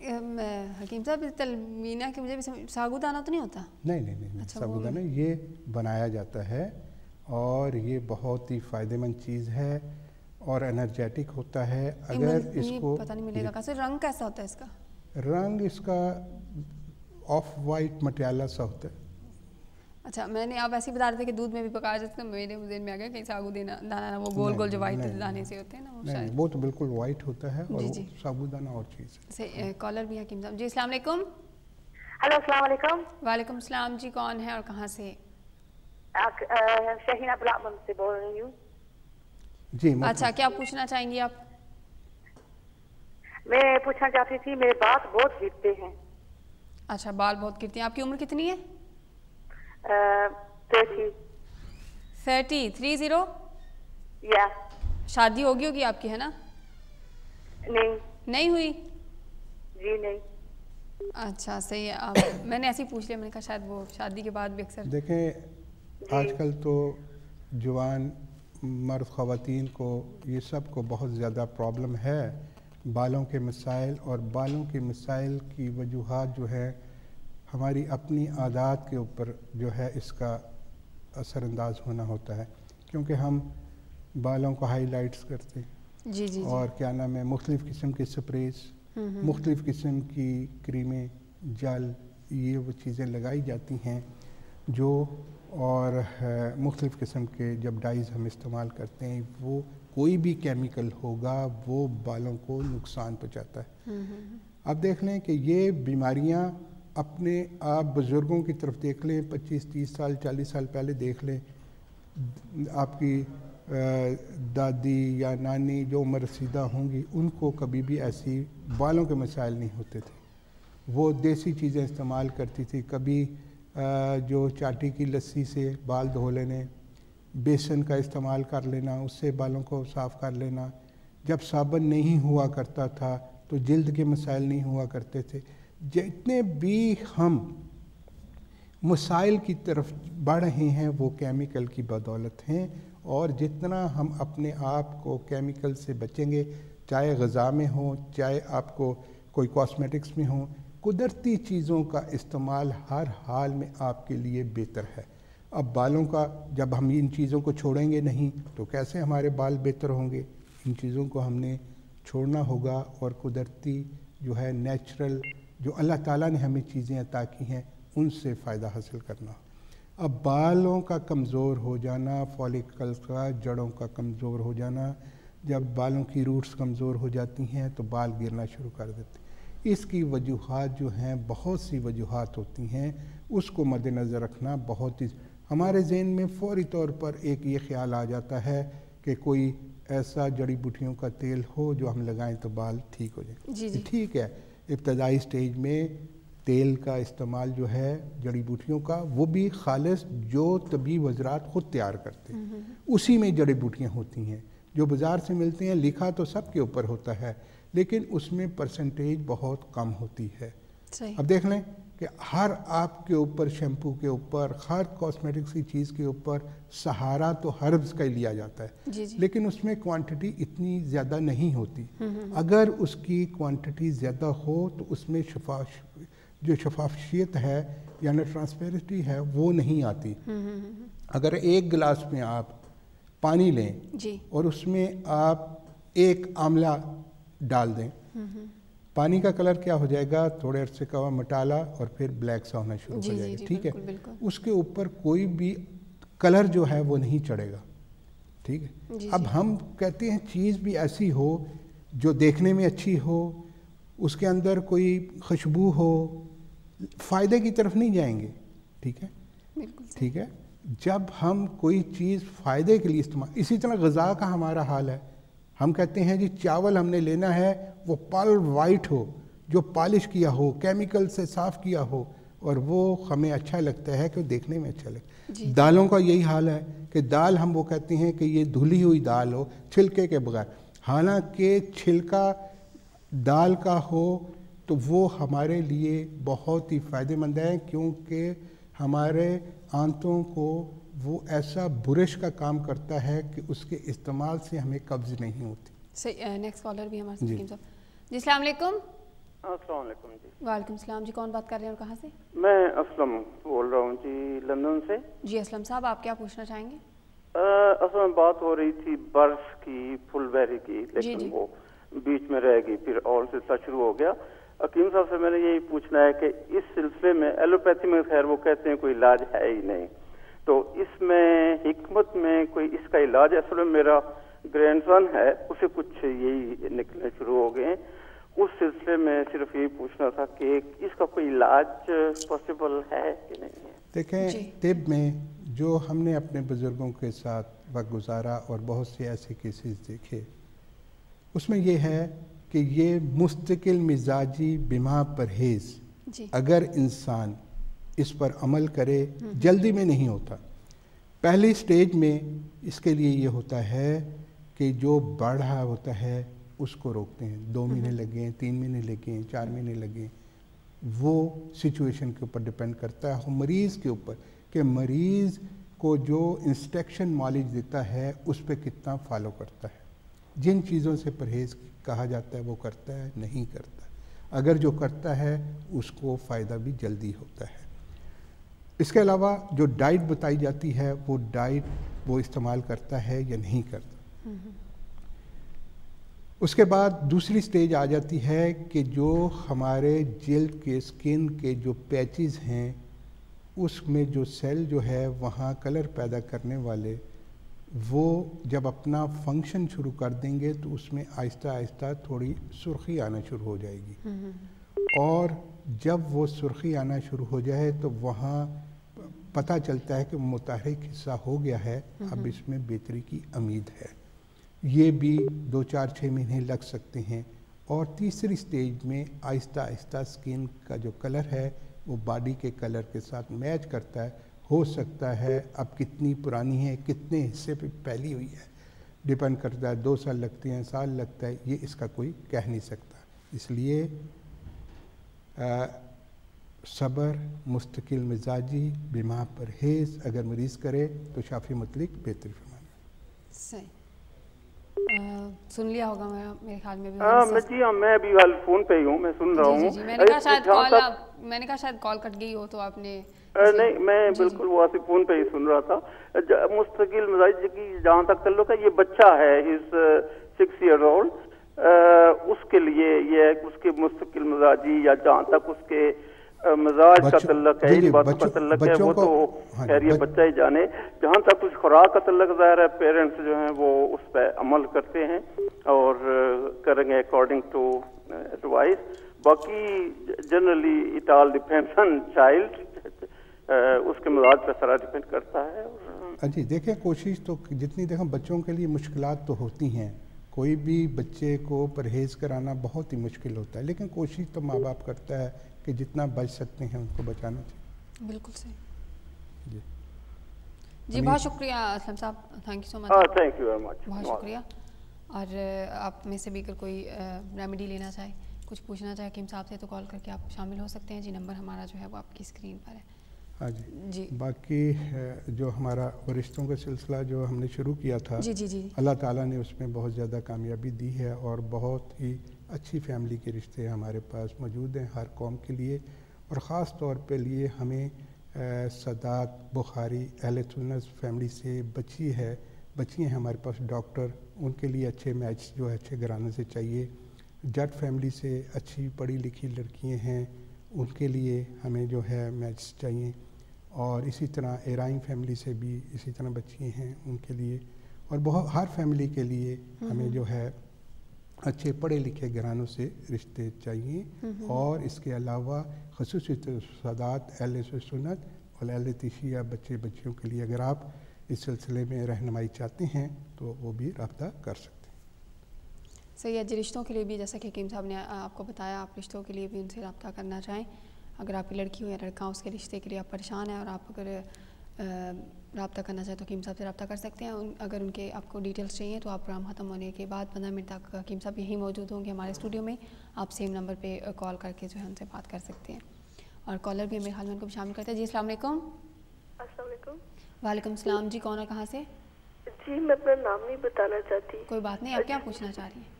हकीम साहब तलमीना के मुझे भी साबूदाना तो नहीं होता? नहीं, अच्छा, साबूदाना ये बनाया जाता है और ये बहुत ही फ़ायदेमंद चीज़ है और एनर्जेटिक होता है। अगर इसको पता नहीं मिलेगा कैसे, रंग कैसा होता है इसका? रंग इसका ऑफ वाइट मटियाला सा होता है। अच्छा, मैंने आप ऐसे ही बता रहे थे कि दूध में भी पकाया जाता है, मेरे मुझे में आ गया कहीं साबूदाना दाना वो गोल गोल जो वाइट दाने से होते हैं ना, वो नहीं, शायद वो तो बिल्कुल वाइट होता है और जी। साबूदाना और चीज़ से कॉलर भी हकीम साहब जी। अस्सलाम वालेकुम। हेलो अस्सलाम वालेकुम। वालेकुम सलाम जी, कौन है और कहाँ से? शहीना ब्लामन से बोल रही हूँ जी। अच्छा, क्या पूछना चाहेंगी आप? मैं पूछना चाहती थी, मेरे बाल बहुत गिरते हैं। अच्छा, बाल बहुत गिरती हैं। आपकी उम्र कितनी है? 30 या शादी होगी होगी आपकी, है ना? नहीं हुई? जी नहीं। अच्छा सही है। आप मैंने ऐसे ही पूछ लिया, मैंने कहा शायद वो शादी के बाद भी अक्सर। देखें आजकल तो जवान मर्द ख़वातीन को ये सब को बहुत ज़्यादा प्रॉब्लम है, बालों के मसाइल, और बालों के मसाइल की वजूहात जो है हमारी अपनी आदत के ऊपर जो है इसका असरअंदाज होना होता है, क्योंकि हम बालों को हाईलाइट्स करते हैं जी। और क्या नाम है मुख्तलिफ़ किस्म के स्प्रेज, मुख्तलिफ़ किस्म की क्रीमें, जल, ये वो चीज़ें लगाई जाती हैं जो, और मुख्तलिफ़ किस्म के जब डाइज़ हम इस्तेमाल करते हैं वो कोई भी केमिकल होगा वो बालों को नुकसान पहुँचाता है। अब देख लें कि ये बीमारियाँ अपने आप बुज़ुर्गों की तरफ देख लें, 25-30 साल 40 साल पहले देख लें, आपकी दादी या नानी जो उम्र रसीदा होंगी उनको कभी भी ऐसी बालों के मसाइल नहीं होते थे। वो देसी चीज़ें इस्तेमाल करती थी, कभी जो चाटी की लस्सी से बाल धो लेने, बेसन का इस्तेमाल कर लेना, उससे बालों को साफ़ कर लेना। जब साबुन नहीं हुआ करता था तो जल्द के मसाइल नहीं हुआ करते थे। जितने भी हम मसाइल की तरफ बढ़ रहे हैं वो केमिकल की बदौलत हैं, और जितना हम अपने आप को केमिकल से बचेंगे, चाहे ग़िज़ा में हो, चाहे आपको कोई कॉस्मेटिक्स में हो, कुदरती चीज़ों का इस्तेमाल हर हाल में आपके लिए बेहतर है। अब बालों का जब हम इन चीज़ों को छोड़ेंगे नहीं तो कैसे हमारे बाल बेहतर होंगे? इन चीज़ों को हमने छोड़ना होगा और कुदरती जो है नेचुरल जो अल्लाह ताला ने हमें चीज़ें अता की हैं उनसे फ़ायदा हासिल करना। अब बालों का कमज़ोर हो जाना, फॉलिकल्स का, जड़ों का कमज़ोर हो जाना, जब बालों की रूट्स कमज़ोर हो जाती हैं तो बाल गिरना शुरू कर देते हैं। इसकी वजूहात जो हैं, बहुत सी वजूहात होती हैं, उसको मद्देनज़र रखना बहुत ही। हमारे ज़हन में फ़ौरी तौर पर एक ये ख़्याल आ जाता है कि कोई ऐसा जड़ी बूटियों का तेल हो जो हम लगाएं तो बाल ठीक हो जाए। जी। ठीक है, इब्तदाई स्टेज में तेल का इस्तेमाल जो है जड़ी बूटियों का, वो भी खालिस जो तबीब हज़रात ख़ुद तैयार करते हैं, उसी में जड़ी बूटियाँ होती हैं। जो बाज़ार से मिलते हैं लिखा तो सब के ऊपर होता है, लेकिन उसमें परसेंटेज बहुत कम होती है। सही। अब देख लें कि हर आपके ऊपर, शैम्पू के ऊपर, हर कॉस्मेटिक्स की चीज़ के ऊपर सहारा तो हर्ब्स का ही लिया जाता है जी। लेकिन उसमें क्वांटिटी इतनी ज़्यादा नहीं होती। अगर उसकी क्वांटिटी ज़्यादा हो तो उसमें शफाफियत है यानी ट्रांसपेरेंसी है वो नहीं आती। अगर एक गिलास में आप पानी लें जी। और उसमें आप एक आंवला डाल दें, पानी का कलर क्या हो जाएगा? थोड़े अरसे का मटाला और फिर ब्लैक सा होना शुरू हो जाएगा। ठीक है, उसके ऊपर कोई भी कलर जो है वो नहीं चढ़ेगा। ठीक है। अब हम कहते हैं चीज़ भी ऐसी हो जो देखने में अच्छी हो, उसके अंदर कोई खुशबू हो, फ़ायदे की तरफ नहीं जाएंगे। ठीक है, ठीक है। जब हम कोई चीज़ फ़ायदे के लिए इस्तेमाल, इसी तरह ग़िज़ा का हमारा हाल है। हम कहते हैं जी चावल हमने लेना है वो पल वाइट हो, जो पॉलिश किया हो, केमिकल से साफ़ किया हो, और वो हमें अच्छा लगता है कि देखने में अच्छा लगता है। दालों का यही हाल है कि दाल हम वो कहते हैं कि ये धुली हुई दाल हो छिलके के बगैर, हालांकि छिलका दाल का हो तो वो हमारे लिए बहुत ही फ़ायदेमंद है, क्योंकि हमारे आंतों को वो ऐसा बुरश का काम करता है कि उसके इस्तेमाल से हमें कब्ज़ नहीं होती। सही। नेक्स्ट कॉलर भी हमारे साथ जी। अस्सलाम वालेकुम। अस्सलाम वालेकुम जी। वालेकुम सलाम जी। कौन बात कर रहे हैं और कहाँ से? मैं असलम बोल रहा हूँ जी, लंदन से। जी असलम साहब, आप क्या पूछना चाहेंगे? असल में बात हो रही थी बर्फ की, फुलबेरी की, लेकिन वो बीच में रह गई, फिर और सिलसिला शुरू हो गया। हकीम साहब से मैंने यही पूछना है कि इस सिलसिले में एलोपैथी में खैर वो कहते हैं कोई इलाज है ही नहीं, तो इसमें हिकमत में कोई इसका इलाज है? असल में मेरा ग्रैंडसन है, उसे कुछ यही निकलने शुरू हो गए हैं, उस सिलसिले में सिर्फ यही पूछना था कि इसका कोई इलाज पॉसिबल है कि नहीं है? देखें, तिब में जो हमने अपने बुज़ुर्गों के साथ वक्त गुजारा और बहुत से ऐसे केसेस देखे, उसमें ये है कि ये मुस्तकिल मिजाजी बिमा परहेज़ अगर इंसान इस पर अमल करे, जल्दी में नहीं होता। पहली स्टेज में इसके लिए ये होता है कि जो बढ़ रहा होता है उसको रोकते हैं। 2 महीने लगे, 3 महीने लगे, 4 महीने लगे, वो सिचुएशन के ऊपर डिपेंड करता है, मरीज़ के ऊपर, कि मरीज़ को जो इंस्ट्रक्शन मालिज देता है उस पर कितना फॉलो करता है। जिन चीज़ों से परहेज़ कहा जाता है वो करता है, नहीं करता। अगर जो करता है उसको फ़ायदा भी जल्दी होता है। इसके अलावा जो डाइट बताई जाती है वो डाइट वो इस्तेमाल करता है या नहीं करता। उसके बाद दूसरी स्टेज आ जाती है कि जो हमारे जिल्द के, स्किन के जो पैचेस हैं, उसमें जो सेल जो है वहाँ कलर पैदा करने वाले, वो जब अपना फंक्शन शुरू कर देंगे तो उसमें आहिस्ता आहिस्ता थोड़ी सुर्खी आना शुरू हो जाएगी, और जब वो सुर्खी आना शुरू हो जाए तो वहाँ पता चलता है कि मुतहरिक हिस्सा हो गया है, अब इसमें बेहतरी की उम्मीद है। ये भी 2, 4, 6 महीने लग सकते हैं। और तीसरी स्टेज में आहिस्ता आहिस्ता स्किन का जो कलर है वो बॉडी के कलर के साथ मैच करता है। हो सकता है अब कितनी पुरानी है, कितने हिस्से पे फैली हुई है, डिपेंड करता है। 2 साल लगते हैं, साल लगता है, ये इसका कोई कह नहीं सकता। इसलिए सब्र, मुस्तकिल मिजाजी, बिमा परहेज़ अगर मरीज़ करे तो शाफी मुतलिक बेहतर फरमाना। सही। सुन लिया होगा मेरे ख्याल में भी। जी हाँ, मैं अभी वाल फोन पे ही हूँ, मैं सुन रहा हूँ। मैंने कहा शायद कॉल कट गई हो तो आपने नहीं, मैं बिल्कुल वो आपसे फोन पे ही सुन रहा था। मुस्तकिल मिजाज की जहाँ तक ताल्लुक है, ये बच्चा है, इस 6 year old, उसके लिए ये उसके मुस्तकिल मिजाजी या जहाँ तक उसके मिजाज का तल्लक है, इन बातों का तल्लक है, वो तो खैर ये बच्चा ही जाने। जहाँ तक कुछ खुराक का तल्लक ज़ाहिर है, पेरेंट्स जो हैं वो उस पर अमल करते हैं और करेंगे अकॉर्डिंग टू एडवाइस। बाकी generally it all depends on child, उसके मिजाज पर सारा डिपेंड करता है। जी देखें, कोशिश तो जितनी देखें बच्चों के लिए मुश्किलात तो होती हैं, कोई भी बच्चे को परहेज़ कराना बहुत ही मुश्किल होता है, लेकिन कोशिश तो माँ बाप करता है कि जितना बच सकते हैं उनको बचाना चाहिए। बिल्कुल सही जी। बहुत शुक्रिया असलम साहब, thank you so much. Thank you very much, बहुत शुक्रिया। और आप में से भी अगर कोई रेमेडी लेना चाहे, कुछ पूछना चाहे हकीम साहब से, तो कॉल करके आप शामिल हो सकते हैं जी। नंबर हमारा जो है वो आपकी स्क्रीन पर है। हाँ जी। बाकी जो हमारा रिश्तों का सिलसिला जो हमने शुरू किया था, जी, अल्लाह ताला ने उसमें बहुत ज़्यादा कामयाबी दी है और बहुत ही अच्छी फैमिली के रिश्ते हमारे पास मौजूद हैं हर कौम के लिए। और ख़ास तौर पे लिए हमें सदात बुखारी अहले सुन्नत फैमिली से बच्ची हैं हमारे पास डॉक्टर, उनके लिए अच्छे मैच जो है अच्छे घराने से चाहिए। जट फैमिली से अच्छी पढ़ी लिखी लड़कियां हैं, उनके लिए हमें जो है मैच चाहिए। और इसी तरह एराइन फैमिली से भी इसी तरह बच्चियाँ हैं, उनके लिए। और बहुत हर फैमिली के लिए हमें जो है अच्छे पढ़े लिखे घरानों से रिश्ते चाहिए। और इसके अलावा ख़ुसूसी सदात अहले सुन्नत اور لطیشیا بچیوں کے لیے اگر آپ اس سلسلے میں رہنمائی چاہتے ہیں تو وہ بھی رابطہ کر سکتے ہیں. صحیح ہے جی. رشتوں کے لیے بھی جیسا کہ حکیم صاحب نے آپ کو بتایا, آپ رشتوں کے لیے بھی ان سے رابطہ کرنا چاہیں. اگر آپ کی لڑکی ہو یا لڑکا اس کے رشتے کے لیے آپ پریشان ہیں اور آپ اگر رابطہ کرنا چاہیں تو حکیم صاحب سے رابطہ کر سکتے ہیں. اگر ان کے آپ کو ڈیٹیلز چاہیے تو آپ پروگرام ختم ہونے کے بعد 15 منٹ تک حکیم صاحب یہی موجود ہوں گے ہمارے اسٹوڈیو میں. آپ سیم نمبر پہ کال کر کے جو ہے ان سے بات کر سکتے ہیں. اور کالر بھی میرے خیال میں ان کو بھی شامل کرتے ہیں. جی السلام علیکم. السلام علیکم. وعلیکم السلام. جی کون اور کہاں سے؟ جی میں اپنا نام نہیں بتانا چاہتی. کوئی بات نہیں. آپ کیا پوچھنا چاہ رہی ہیں؟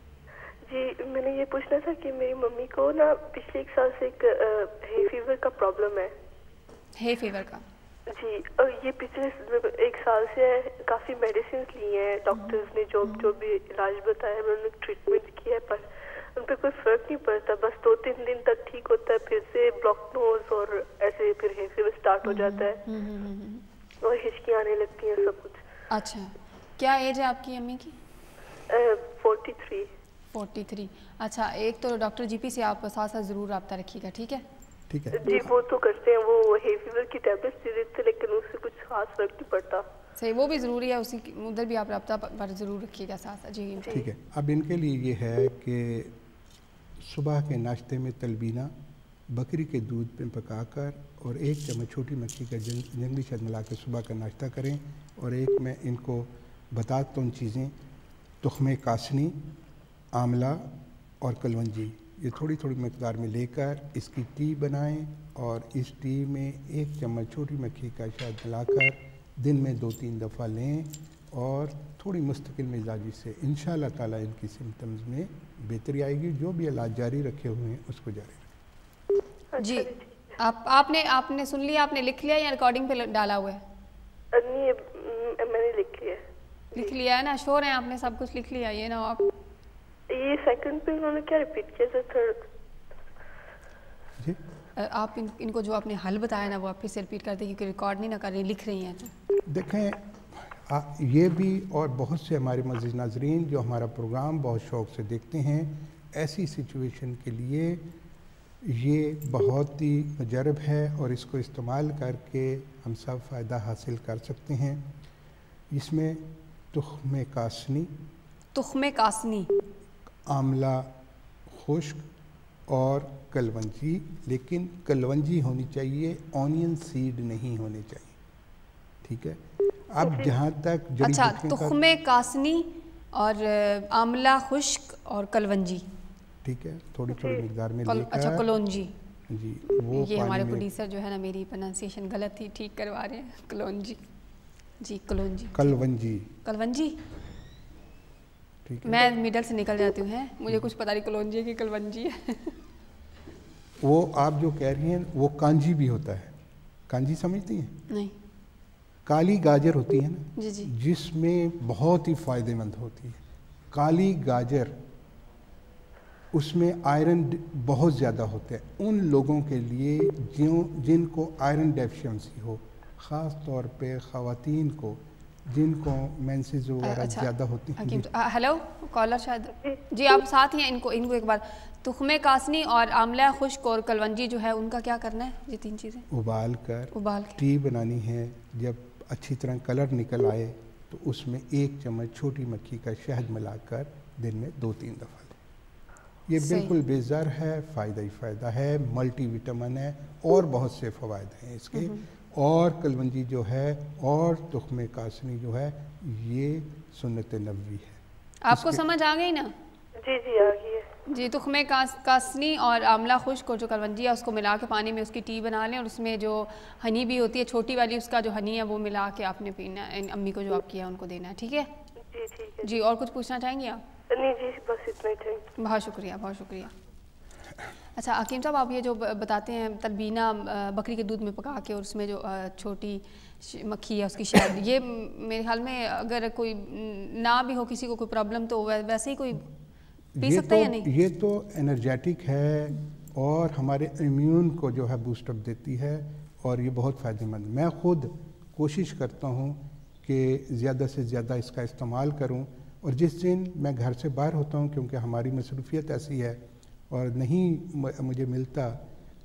جی میں نے یہ پوچھنا تھا کہ میری ممی کو نا پچھلے 1 سال سے ایک ہے فیور کا پرابلم ہے. ہے فیور کا؟ جی. اور یہ پچھلے 1 سال سے کافی میڈیسنز لی ہیں ڈاکٹرز نے, جو بھی علاج بتایا انہوں نے ٹریٹمنٹ کیا ہے, پر ان پہ کوئی فرق نہیں پڑتا. بس 2-3 دن تک ٹھیک ہوتا ہے, پھر سے بلاک نوز اور ایسے پھر ہے فیور اسٹارٹ ہو جاتا ہے اور ہچکیاں آنے لگتی ہیں سب کچھ. اچھا. کیا ایج ہے آپ کی امی کی؟ 43. اچھا. ایک تو ڈاکٹر جی پی سے آپ ساتھ ساتھ ضرور رابطہ رکھیے گا. ٹھیک ہے؟ ٹھیک ہے جی وہ تو کرتے ہیں, وہ ہے فیور کی ٹیبلٹس دے دیتے لیکن اس سے کچھ خاص فرق نہیں پڑتا. صحیح, وہ بھی ضروری ہے. اسی ادھر بھی آپ رابطہ پر ضرور رکھیے گا ساتھ. جی ٹھیک ہے. اب ان کے لیے یہ ہے کہ صبح کے ناشتے میں تلبینہ بکری کے دودھ میں پکا کر اور 1 چمچ چھوٹی مکھی کا جنگلی شہد ملا کے صبح کا ناشتہ کریں. اور ایک میں ان کو بتاتا ہوں چیزیں, تخم کاسنی, آملہ اور کلونجی, یہ تھوڑی تھوڑی مقدار میں لے کر اس کی ٹی بنائیں اور اس ٹی میں 1 چمچ چھوٹی مکھی کا شہد ملا کر دن میں 2-3 دفعہ لیں اور تھوڑی مستقل مزاجی سے انشاءاللہ تعالیٰ ان کی سمٹمز میں بہتری آئے گی. جو بھی علاج جاری رکھے ہوئے ہیں اس کو جاری رکھیں. جی آپ نے سن لیا, آپ نے لکھ لیا یا ریکارڈنگ پہ ڈالا ہوا ہے؟ نہیں میں نے لکھ لیا. لکھ لیا ہے نا؟ شور ہیں آپ نے سب کچھ لکھ لیا. یہ نا آپ یہ سیکنڈ پہ انہوں نے کیا ریپیٹ کیا تھرڈ؟ جی آپ ان کو جو آپ نے حل بتایا نا وہ آپ پھر سے ریپیٹ کر دیں کیونکہ ریکارڈ نہیں نہ کر رہی, لکھ رہی ہیں. تو دیکھیں یہ بھی اور بہت سے ہمارے معزز ناظرین جو ہمارا پروگرام بہت شوق سے دیکھتے ہیں, ایسی سچویشن کے لیے یہ بہت ہی مجرب ہے اور اس کو استعمال کر کے ہم سب فائدہ حاصل کر سکتے ہیں. اس میں تخم کاسنی, آملہ خشک اور کلونجی, لیکن کلونجی ہونی چاہیے, اونین سیڈ نہیں ہونے چاہیے. ٹھیک ہے. اب جہاں تک اچھا تخم کاسنی اور آملہ خشک اور کلونجی, ٹھیک ہے, تھوڑی تھوڑی مقدار میں لے کر. اچھا کلونجی, جی وہ یہ ہمارے پروڈیوسر جو ہے نا میری پروننسیشن غلط تھی, ٹھیک کروا رہے ہیں. کلونجی, جی کلونجی. میں میڈل سے نکل جاتی ہوں, مجھے کچھ پتہ نہیں کلونجی ہے کہ کلونجی ہے. وہ آپ جو کہہ رہی ہیں وہ کانجی بھی ہوتا ہے. کانجی سمجھتی ہیں؟ نہیں. کالی گاجر ہوتی ہے نا, جی جی, جس میں بہت ہی فائدہ مند ہوتی ہے. کالی گاجر اس میں آئرن بہت زیادہ ہوتا ہے. ان لوگوں کے لیے جن کو آئرن ڈیفیشنسی ہو, خاص طور پہ خواتین کو جن کو مینسز وغیرہ زیادہ ہوتی ہیں. ہیلو کالر شاید, جی آپ ساتھ ہی ہیں. ان کو ایک بار تخم کاسنی اور آملہ خشک اور کلونجی جو ہے ان کا کیا کرنا ہے؟ یہ 3 چیزیں ابال کر ٹی بنانی ہے. جب اچھی طرح کلر نکل آئے تو اس میں 1 چمچ چھوٹی مکھی کا شہد ملا کر دن میں 2-3 دفعہ لیں. یہ بالکل بے زر ہے, فائدہ ہی فائدہ ہے, ملٹی وٹامن ہے اور بہت سے فوائد ہیں اس کے. اور کلونجی جو ہے اور تخم کاسنی جو ہے یہ سنت نبوی ہے. آپ کو سمجھ آ گئی نا؟ جی جی آ گئی ہے. جی تخم کاسنی اور آملہ خشک اور جو کلونجی ہے اس کو ملا کے پانی میں اس کی ٹی بنا لیں, اور اس میں جو ہنی بھی ہوتی ہے چھوٹی والی, اس کا جو ہنی ہے وہ ملا کے آپ نے پینا ہے. امی کو جو آپ کیا ان کو دینا ہے. ٹھیک ہے جی ٹھیک ہے. جی اور کچھ پوچھنا چاہیں گی آپ؟ نہیں جی بس اتنا ہی تھا. بہت شکریہ, بہت شکریہ. اچھا حکیم صاحب آپ یہ جو بتاتے ہیں تلبینہ بکری کے دودھ میں پکا کے اور اس میں جو چھوٹی مکھی ہے اس کی شہد, یہ میرے خیال میں اگر کوئی نہ بھی ہو کسی کو کوئی پرابلم تو ویسے ہی کوئی پی سکتا ہے یا نہیں؟ یہ تو انرجیٹک ہے اور ہمارے امیون کو جو ہے بوسٹ اپ دیتی ہے اور یہ بہت فائدہ مند. میں خود کوشش کرتا ہوں کہ زیادہ سے زیادہ اس کا استعمال کروں, اور جس دن میں گھر سے باہر ہوتا ہوں کیونکہ ہماری مصروفیت ایسی ہے اور نہیں مجھے ملتا,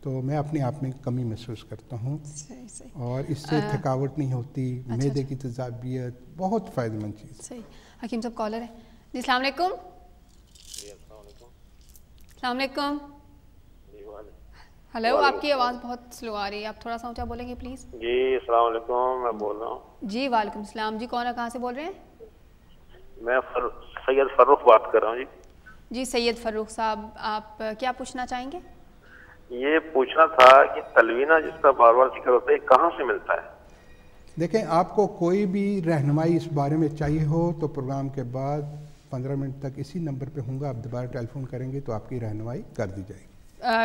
तो मैं अपने आप में कमी महसूस करता हूँ सही और इससे थकावट नहीं होती, मैदे की तजाबियत, बहुत फ़ायदेमंद चीज़। सही। हकीम साहब कॉलर है जी, अस्सलाम वालेकुम। अस्सलाम वालेकुम। हेलो, आपकी आवाज़ बहुत स्लो आ रही है, आप थोड़ा सा ऊंचा बोलेंगे प्लीज़। जी अस्सलाम वालेकुम, मैं बोल रहा हूँ। जी वालेकुम सलाम। जी कौन है, कहाँ से बोल रहे हैं? मैं सैयद फर्रुख बात कर रहा हूँ। जी सैयद फर्रुख साहब, आप क्या पूछना चाहेंगे? ये पूछना था कि तलवीना जिसका बार बार जिक्र होता है कहाँ से मिलता है? देखें, आपको कोई भी रहनुमाई इस बारे में चाहिए हो तो प्रोग्राम के बाद 15 मिनट तक इसी नंबर पे होऊंगा, आप दोबारा टेलीफोन करेंगे तो आपकी रहनुमाई कर दी जाएगी।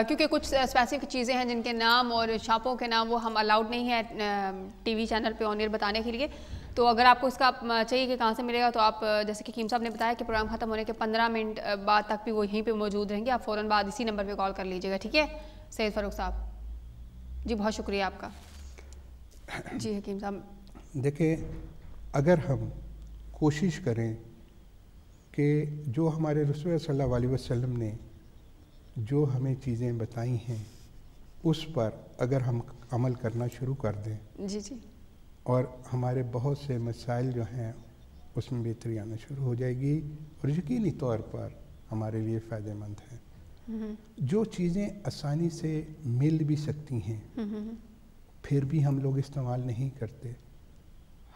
क्योंकि कुछ स्पेसिफिक चीज़ें हैं जिनके नाम और शॉपों के नाम वो हम अलाउड नहीं है टीवी चैनल पे ऑन एयर बताने के लिए, तो अगर आपको इसका चाहिए कि कहाँ से मिलेगा तो आप जैसे कि कीम साहब ने बताया कि प्रोग्राम ख़त्म होने के 15 मिनट बाद तक भी वो यहीं पे मौजूद रहेंगे, आप फ़ौरन बाद इसी नंबर पे कॉल कर लीजिएगा, ठीक है सैयद फ़ारूक साहब? जी बहुत शुक्रिया आपका। जी हकीम साहब, देखिए, अगर हम कोशिश करें कि जो हमारे रसूल सल्लल्लाहु अलैहि वसल्लम ने जो हमें चीज़ें बताई हैं उस पर अगर हम अमल करना शुरू कर दें जी जी, और हमारे बहुत से मसाइल जो हैं उसमें बेहतरी आना शुरू हो जाएगी और यकीनी तौर पर हमारे लिए फ़ायदेमंद हैं। जो चीज़ें आसानी से मिल भी सकती हैं फिर भी हम लोग इस्तेमाल नहीं करते,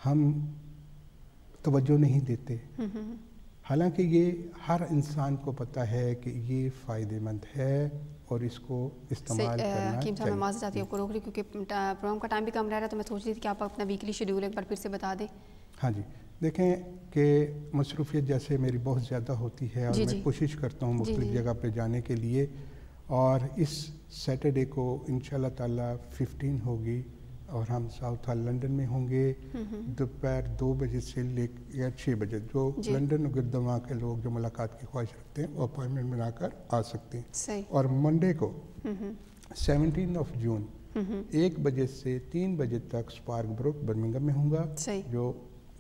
हम तवज्जो नहीं देते, हालांकि ये हर इंसान को पता है कि ये फ़ायदेमंद है और इसको इस्तेमाल करना चाहिए। मैं माफ़ी चाहती हूँ आपको रोक रही क्योंकि प्रोग्राम का टाइम भी कम रह रहा है, तो मैं सोच रही थी कि आप अपना वीकली शेड्यूल एक बार फिर से बता दें। हाँ जी, देखें कि मसरूफियत जैसे मेरी बहुत ज़्यादा होती है और मैं कोशिश करता हूँ मुख्तलिफ़ जगह पे जाने के लिए, और इस सैटरडे को इंशाल्लाह ताला 15 होगी और हम साउथ हॉल लंदन में होंगे दोपहर 2 बजे से लेकर 6 बजे। जो लंदन और गिरदमा के लोग जो मुलाकात की ख्वाहिश रखते हैं वो अपॉइंटमेंट बनाकर आ सकते हैं। और मंडे को 17 जून 1 बजे से 3 बजे तक स्पार्क ब्रुक बर्मिंघम में होगा। जो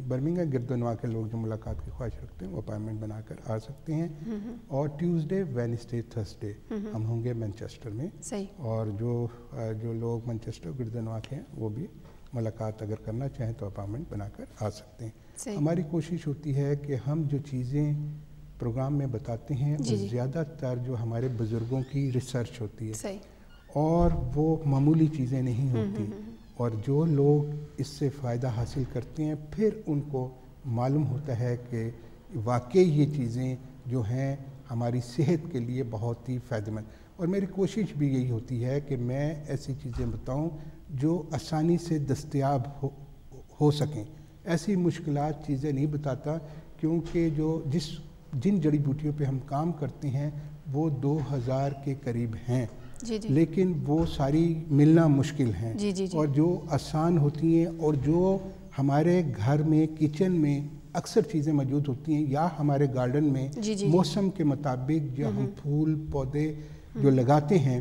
बर्मिंघम गिरदनवा के लोग जो मुलाकात की ख्वाहिश रखते हैं वो अपॉइंटमेंट बनाकर आ सकते हैं। और ट्यूसडे, वेडनेसडे, थर्सडे हम होंगे मैनचेस्टर में। और जो लोग मैनचेस्टर गिरदनवा के हैं वो भी मुलाकात अगर करना चाहें तो अपॉइंटमेंट बनाकर आ सकते हैं। हमारी कोशिश होती है कि हम जो चीज़ें प्रोग्राम में बताते हैं वो ज़्यादातर जो हमारे बुज़ुर्गों की रिसर्च होती है और वो मामूली चीज़ें नहीं होती, और जो लोग इससे फ़ायदा हासिल करते हैं फिर उनको मालूम होता है कि वाकई ये चीज़ें जो हैं हमारी सेहत के लिए बहुत ही फ़ायदेमंद। और मेरी कोशिश भी यही होती है कि मैं ऐसी चीज़ें बताऊं जो आसानी से दस्तयाब हो सकें। ऐसी मुश्किलात चीज़ें नहीं बताता, क्योंकि जिन जड़ी बूटियों पे हम काम करते हैं वो 2000 के करीब हैं, लेकिन वो सारी मिलना मुश्किल हैं। और जो आसान होती हैं और जो हमारे घर में किचन में अक्सर चीज़ें मौजूद होती हैं या हमारे गार्डन में मौसम के मुताबिक जो हम फूल पौधे जो लगाते हैं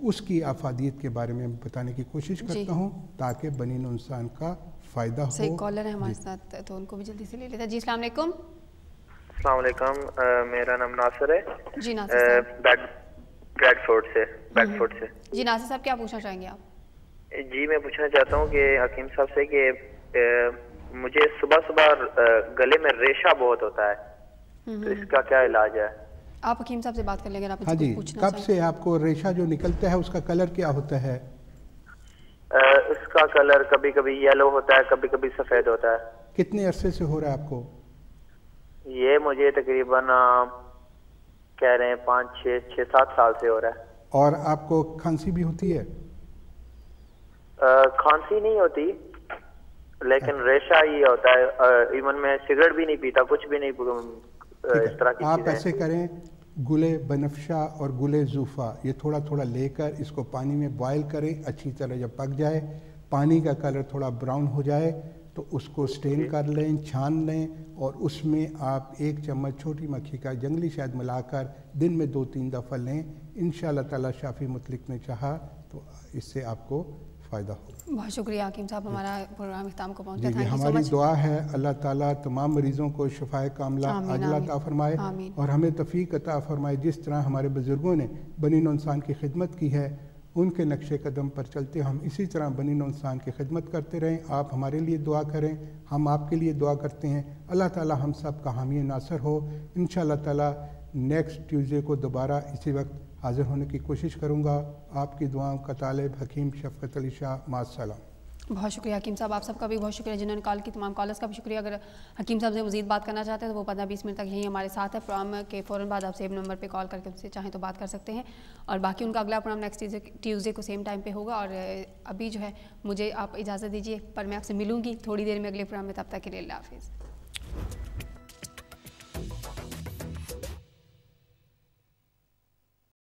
उसकी आफादियत के बारे में बताने की कोशिश करता हूँ ताकि बनी नौ इंसान का फ़ायदा हो। कॉलर है हमारे साथ तो उनको भी जल्दी से ले लेते हैं। जी अस्सलाम वालेकुम। अस्सलाम वालेकुम, मेरा नाम नासिर है। जी नासिर साहब, ब्रैडफोर्ड से। जी नासिर साहब, क्या पूछना चाहेंगे आप? जी मैं पूछना चाहता हूँ कि हकीम साहब से कि मुझे सुबह सुबह गले में रेशा बहुत होता है, तो इसका क्या इलाज है? आप हकीम साहब से बात कर लेंगे। हाँ जी, कब से आपको रेशा जो निकलता है उसका कलर क्या होता है? इसका कलर कभी कभी येलो होता है, कभी कभी सफेद होता है। कितने अरसे से हो रहा है आपको? ये मुझे तकरीबन कह रहे हैं 5-6-7 साल से हो रहा है। और आपको खांसी भी होती है? खांसी नहीं होती, लेकिन रेशा ही होता है। इवन मैं सिगरेट भी नहीं पीता, कुछ भी नहीं, इस तरह की आप ऐसे करें, गुले बनफशा और गुले जूफा ये थोड़ा थोड़ा लेकर इसको पानी में बॉयल करें। अच्छी तरह जब पक जाए, पानी का कलर थोड़ा ब्राउन हो जाए तो उसको स्टेन कर लें, छान लें, और उसमें आप 1 चम्मच छोटी मक्खी का जंगली शहद मिलाकर दिन में 2-3 दफ़ा लें। इंशाअल्लाह ताला शाफी मुतलिक ने चाहा तो इससे आपको फ़ायदा होगा। बहुत शुक्रिया हकीम साहब, हमारा प्रोग्राम इख्तिताम को पहुंचा। जी, हमारी दुआ है अल्लाह ताला तमाम मरीज़ों को शफाए कामला आजिला अता फरमाए और हमें तौफीक अता फरमाए। जिस तरह हमारे बुज़ुर्गों ने बनी नौ इंसान की खिदमत की है उनके नक्शे कदम पर चलते हम इसी तरह बनी नौ इंसान की खिदमत करते रहें। आप हमारे लिए दुआ करें, हम आपके लिए दुआ करते हैं। अल्लाह ताला हम सब का हामी नासर हो। इंशाअल्लाह ताला नेक्स्ट ट्यूसडे को दोबारा इसी वक्त हाज़िर होने की कोशिश करूँगा। आपकी दुआओं का तालिब हकीम शफ़क़त अली शाह। मास्सलाम। बहुत शुक्रिया हकीम साहब, आप सबका भी बहुत शुक्रिया जिन्होंने कॉल की। तमाम कॉलर्स का भी शुक्रिया। अगर हकीम साहब से मज़ीद बात करना चाहते हैं तो वो 15-20 मिनट तक यहीं हमारे साथ है। प्रोग्राम के फ़ौरन बाद आप सेम नंबर पे कॉल करके उनसे चाहें तो बात कर सकते हैं। और बाकी उनका अगला प्रोग्राम नेक्स्ट ट्यूसडे को सेम टाइम पे होगा। और अभी जो है मुझे आप इजाज़त दीजिए, पर मैं आपसे मिलूँगी थोड़ी देर में अगले प्रोग्राम में। तब तक के लिए अल्लाह हाफ़िज़।